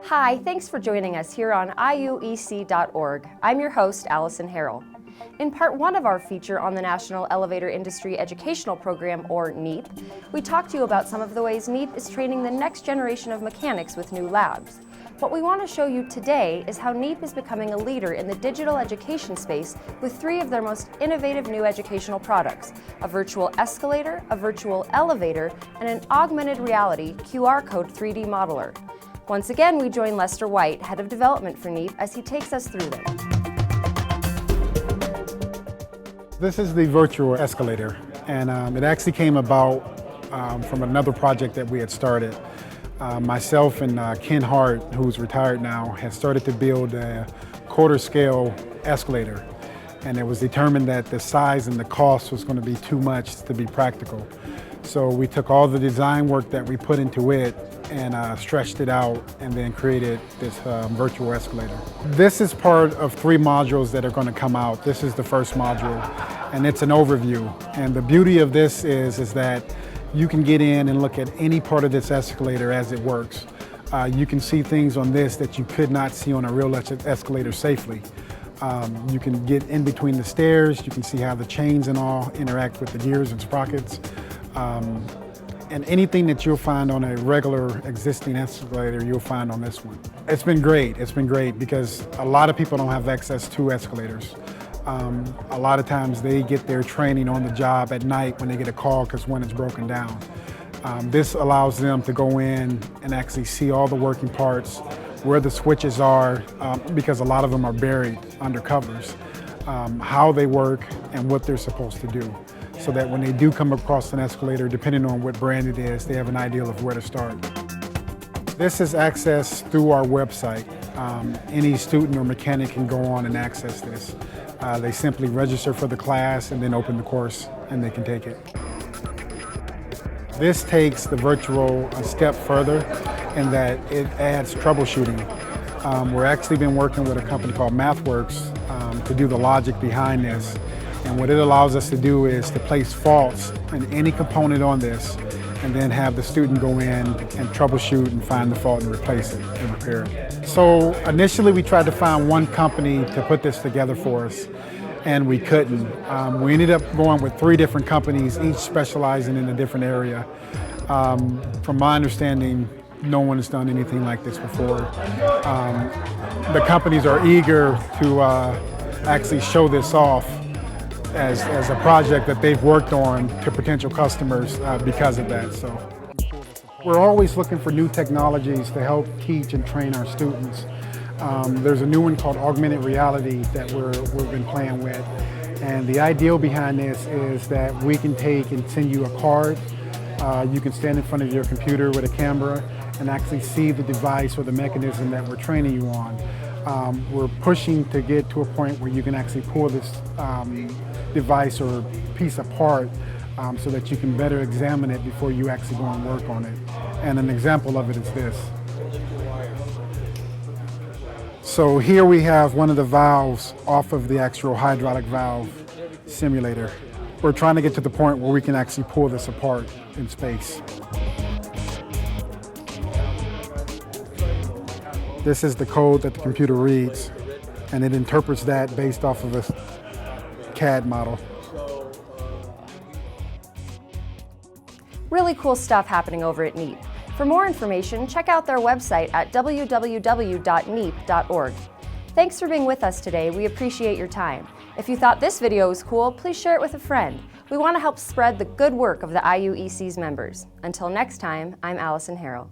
Hi, thanks for joining us here on IUEC.org. I'm your host, Allison Harrell. In part one of our feature on the National Elevator Industry Educational Program, or NEEP, we talked to you about some of the ways NEEP is training the next generation of mechanics with new labs. What we want to show you today is how NEEP is becoming a leader in the digital education space with three of their most innovative new educational products: a virtual escalator, a virtual elevator, and an augmented reality QR code 3D modeler. Once again, we join Lester White, Head of Development for NEEP, as he takes us through them. This is the virtual escalator, and it actually came about from another project that we had started. Myself and Ken Hart, who's retired now, had started to build a quarter scale escalator, and it was determined that the size and the cost was going to be too much to be practical. So we took all the design work that we put into it and stretched it out and then created this virtual escalator. This is part of 3 modules that are going to come out. This is the first module, and it's an overview. And the beauty of this is that you can get in and look at any part of this escalator as it works. You can see things on this that you could not see on a real escalator safely. You can get in between the stairs, you can see how the chains and all interact with the gears and sprockets. And anything that you'll find on a regular existing escalator, you'll find on this one. It's been great because a lot of people don't have access to escalators. A lot of times they get their training on the job at night when they get a call because one is broken down. This allows them to go in and actually see all the working parts, where the switches are, because a lot of them are buried under covers, how they work and what they're supposed to do, so that when they do come across an escalator, depending on what brand it is, they have an idea of where to start. This is accessed through our website. Any student or mechanic can go on and access this. They simply register for the class and then open the course and they can take it. This takes the virtual a step further in that it adds troubleshooting. We're actually been working with a company called MathWorks to do the logic behind this. And what it allows us to do is to place faults in any component on this and then have the student go in and troubleshoot and find the fault and replace it and repair it. So initially we tried to find one company to put this together for us, and we couldn't. We ended up going with 3 different companies, each specializing in a different area. From my understanding, no one has done anything like this before. The companies are eager to actually show this off as a project that they've worked on to potential customers because of that. So we're always looking for new technologies to help teach and train our students. There's a new one called augmented reality that we've been playing with. And the ideal behind this is that we can take and send you a card. You can stand in front of your computer with a camera and actually see the device or the mechanism that we're training you on. We're pushing to get to a point where you can actually pull this device or piece apart so that you can better examine it before you actually go and work on it. And an example of it is this. So here we have one of the valves off of the actual hydraulic valve simulator. We're trying to get to the point where we can actually pull this apart in space. This is the code that the computer reads, and it interprets that based off of a CAD model. Really cool stuff happening over at NEEP. For more information, check out their website at www.neep.org. Thanks for being with us today. We appreciate your time. If you thought this video was cool, please share it with a friend. We want to help spread the good work of the IUEC's members. Until next time, I'm Allison Harrell.